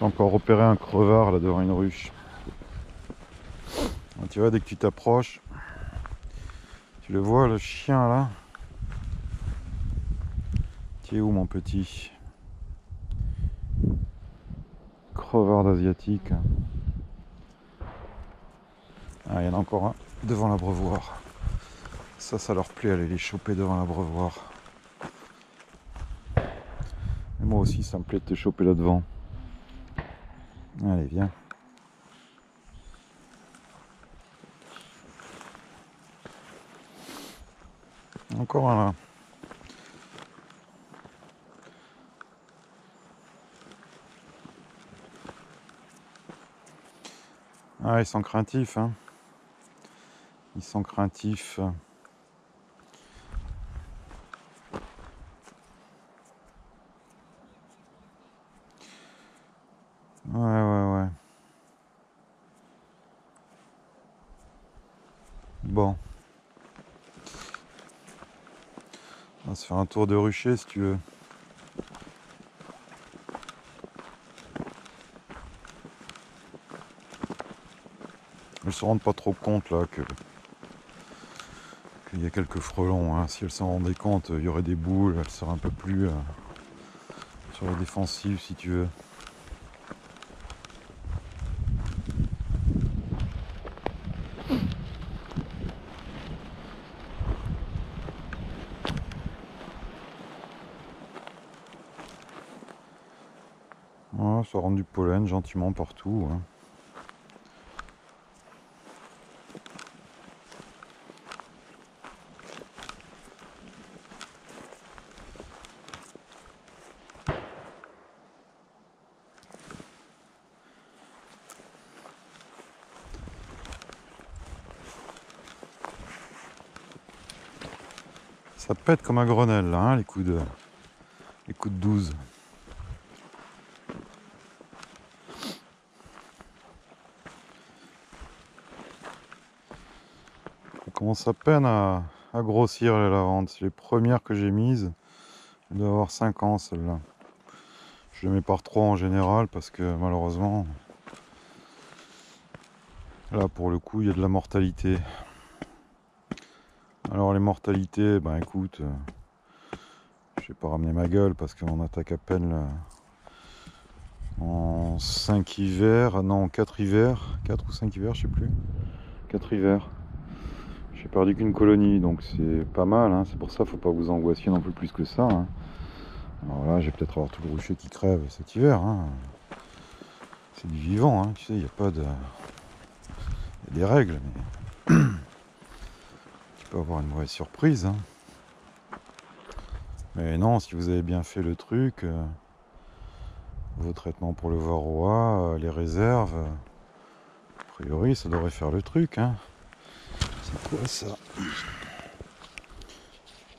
J'ai encore repéré un crevard là devant une ruche. Tu vois, dès que tu t'approches, tu le vois, le chien là. Tu es où mon petit crevard d'asiatique? Ah, il y en a encore un devant l'abreuvoir. Ça leur plaît aller les choper devant l'abreuvoir. Et moi aussi, ça me plaît de te choper là devant. Allez, viens. Encore un là. Ah, ils sont craintifs, hein. Ils sont craintifs. Ouais. Bon. On va se faire un tour de rucher si tu veux. Elles se rendent pas trop compte là qu'il y a quelques frelons, hein. Si elles s'en rendaient compte, il y aurait des boules, elles seraient un peu plus sur la défensive si tu veux. Voilà, ça rend du pollen gentiment partout, hein. Ça pète comme un Grenelle là, hein, les coups de 12. Ça commence à peine à grossir les lavandes. C'est les premières que j'ai mises. Elles doivent avoir 5 ans celles-là. Je les mets par 3 en général parce que malheureusement, là pour le coup, il y a de la mortalité. Alors les mortalités, ben écoute, je vais pas ramener ma gueule parce qu'on attaque à peine là, en 5 hivers, non 4 hivers, 4 ou 5 hivers, je sais plus. 4 hivers. J'ai perdu qu'une colonie, donc c'est pas mal, hein. C'est pour ça, faut pas vous angoisser non plus que ça, hein. Alors là, je vais peut-être avoir tout le rucher qui crève cet hiver, hein. C'est du vivant, hein. Tu sais, il n'y a pas de... Il y a des règles, mais... tu peux avoir une mauvaise surprise, hein. Mais non, si vous avez bien fait le truc, vos traitements pour le varroa, les réserves, a priori, ça devrait faire le truc, hein. C'est quoi ça?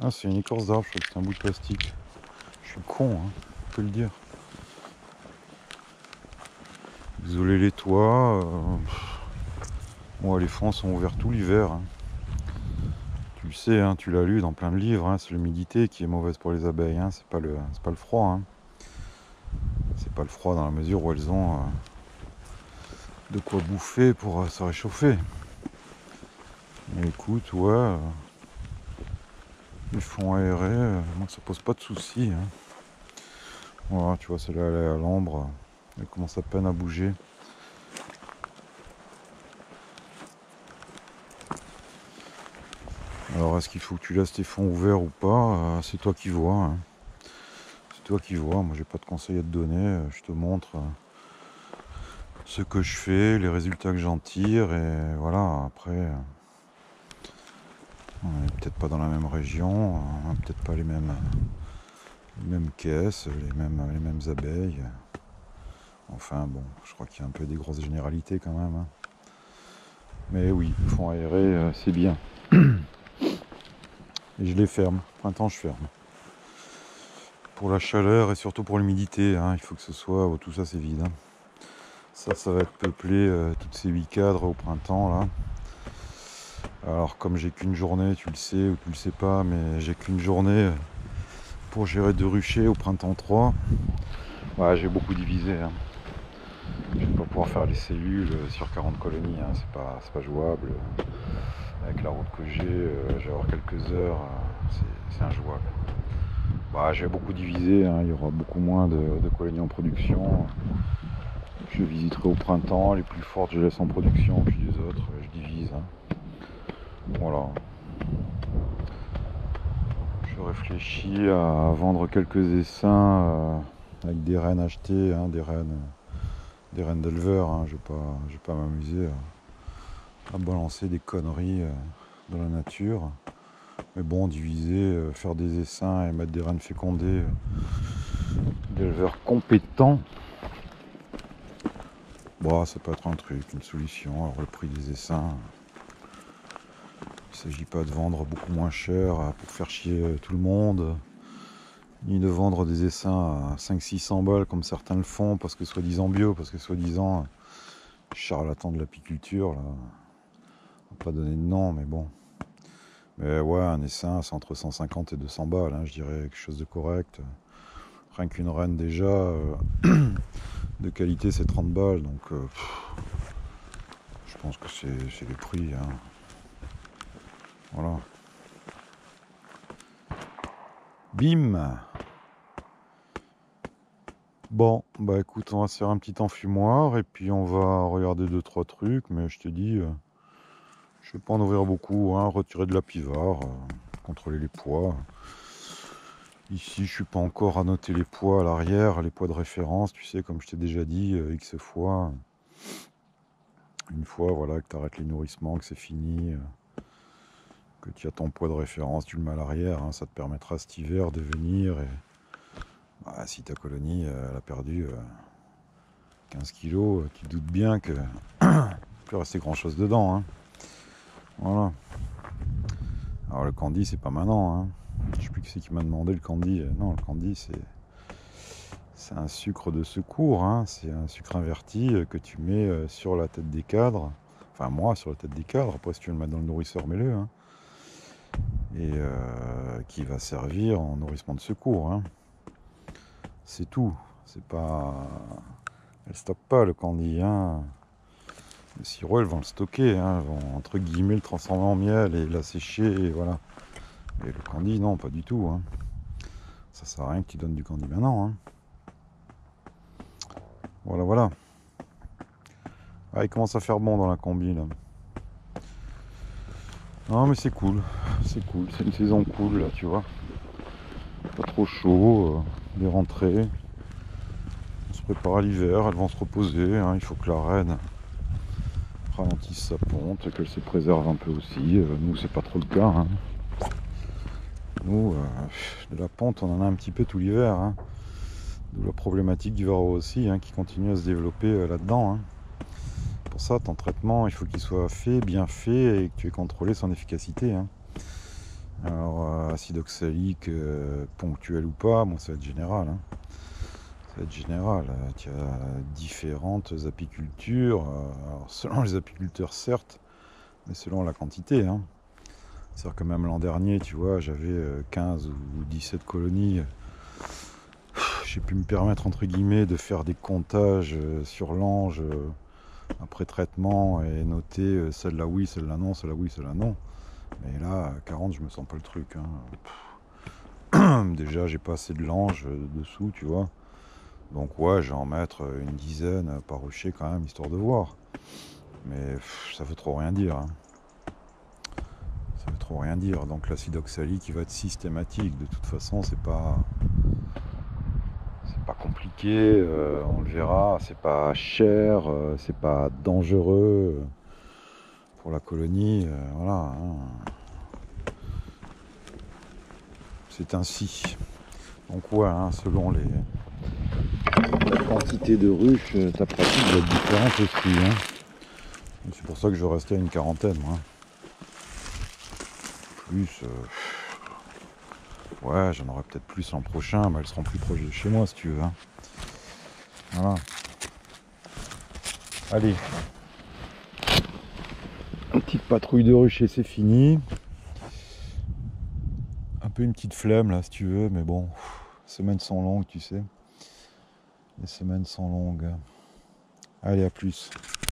Ah, c'est une écorce d'arbre, je crois que c'est un bout de plastique. Je suis con, hein, on peut le dire. Isoler les toits. Bon, les fronts sont ouverts tout l'hiver, hein. Tu le sais, hein, tu l'as lu dans plein de livres, hein, c'est l'humidité qui est mauvaise pour les abeilles, hein, c'est pas le froid, hein. C'est pas le froid dans la mesure où elles ont de quoi bouffer pour se réchauffer. Mais écoute, ouais, ils font aérer, moi ça pose pas de soucis, hein. Voilà, tu vois, celle-là elle est à l'ombre, elle commence à peine à bouger. Alors est-ce qu'il faut que tu laisses tes fonds ouverts ou pas? C'est toi qui vois, hein. C'est toi qui vois, moi j'ai pas de conseils à te donner, je te montre ce que je fais, les résultats que j'en tire, et voilà, après on n'est peut-être pas dans la même région, on n'a peut-être pas les mêmes caisses, les mêmes abeilles. Enfin bon, je crois qu'il y a un peu des grosses généralités quand même, hein. Mais oui, fonds aérés, c'est bien. Et je les ferme, printemps je ferme. Pour la chaleur et surtout pour l'humidité, hein, il faut que ce soit, tout ça c'est vide, hein. Ça va être peuplé, toutes ces 8 cadres au printemps là. Alors comme j'ai qu'une journée, tu le sais ou tu le sais pas, mais j'ai qu'une journée pour gérer 2 ruchers au printemps 3. Ouais, j'ai beaucoup divisé, hein. Je vais pas pouvoir faire les cellules sur 40 colonies, hein. C'est pas jouable. Avec la route que j'ai, je vais avoir quelques heures, c'est injouable. Bah, j'ai beaucoup divisé, hein. Il y aura beaucoup moins de colonies en production. Je visiterai au printemps, les plus fortes je laisse en production, puis les autres je divise. Hein. Voilà. Je réfléchis à vendre quelques essaims avec des rennes achetées, hein, des rennes d'éleveurs. Hein. Je vais pas m'amuser à balancer des conneries dans la nature. Mais bon, diviser, faire des essaims et mettre des rennes fécondées d'éleveurs compétents, bon, ça peut être un truc, une solution. Alors le prix des essaims, il ne s'agit pas de vendre beaucoup moins cher pour faire chier tout le monde, ni de vendre des essaims à 500-600 balles comme certains le font, parce que soi-disant bio, parce que soi-disant charlatan de l'apiculture, là. On va pas donner de nom, mais bon. Mais ouais, un essaim, c'est entre 150 et 200 balles, hein, je dirais, quelque chose de correct. Rien qu'une reine déjà, de qualité, c'est 30 balles, donc je pense que c'est les prix. Hein. Voilà. Bim. Bon, bah écoute, on va se faire un petit enfumoir et puis on va regarder 2-3 trucs, mais je te dis, je vais pas en ouvrir beaucoup, hein, retirer de la pivard, contrôler les poids. Ici, je suis pas encore à noter les poids à l'arrière, les poids de référence, tu sais, comme je t'ai déjà dit X fois. Une fois, voilà, que tu arrêtes les nourrissements, que c'est fini, que tu as ton poids de référence, tu le mets à l'arrière, hein, ça te permettra cet hiver de venir et bah, si ta colonie elle a perdu 15 kilos, tu te doutes bien que peut rester grand chose dedans. Hein. Voilà. Alors le candy, c'est pas maintenant. Hein. Je sais plus qui c'est qui m'a demandé le candy. Non, le candy, c'est un sucre de secours. Hein. C'est un sucre inverti que tu mets sur la tête des cadres. Enfin, moi, sur la tête des cadres. Après, si tu veux le mettre dans le nourrisseur, mets-le. Hein. Et qui va servir en nourrissement de secours. Hein. C'est tout. C'est pas... Elle stocke pas le candy. Hein. Le sirop, elles vont le stocker. Hein. Elles vont, entre guillemets, le transformer en miel et l'assécher. Et voilà. Et le candy, non, pas du tout. Hein. Ça sert à rien que tu donnes du candy maintenant. Hein. Voilà, voilà. Ah, il commence à faire bon dans la combi, là. Non, mais c'est cool. C'est cool. C'est une saison cool, là, tu vois. Pas trop chaud. Des rentrées. On se prépare à l'hiver. Elles vont se reposer. Hein. Il faut que la reine ralentisse sa ponte, qu'elle se préserve un peu aussi. Nous, c'est pas trop le cas. Hein. Nous, de la ponte, on en a un petit peu tout l'hiver. Hein. D'où la problématique du varroa aussi, hein, qui continue à se développer là-dedans. Hein. Pour ça, ton traitement, il faut qu'il soit fait, bien fait, et que tu aies contrôlé son efficacité. Hein. Alors, acide oxalique, ponctuel ou pas, bon, ça va être général. Hein. Ça va être général. Tu as différentes apicultures. Alors, selon les apiculteurs, certes, mais selon la quantité. Hein. C'est-à-dire que même l'an dernier, tu vois, j'avais 15 ou 17 colonies. J'ai pu me permettre, entre guillemets, de faire des comptages sur l'ange après traitement et noter celle-là oui, celle-là non, celle-là oui, celle-là non. Mais là, 40, je me sens pas le truc. Hein. Déjà, j'ai pas assez de l'ange dessous, tu vois. Donc ouais, je vais en mettre une dizaine par rocher quand même, histoire de voir. Mais ça veut trop rien dire. Hein. Ça veut trop rien dire. Donc l'acide oxalique, il va être systématique. De toute façon, c'est pas compliqué. On le verra. C'est pas cher. C'est pas dangereux pour la colonie. Voilà. Hein. C'est ainsi. Donc ouais, hein, selon la quantité de ruches, ta pratique va être différente aussi. Hein. C'est pour ça que je vais rester à une quarantaine. Moi. Plus, ouais, j'en aurai peut-être plus l'an prochain, mais elles seront plus proches de chez moi si tu veux. Hein. Voilà. Allez. Une petite patrouille de ruches et c'est fini. Un peu une petite flemme là si tu veux, mais bon, les semaines sont longues, tu sais. Les semaines sont longues. Allez, à plus.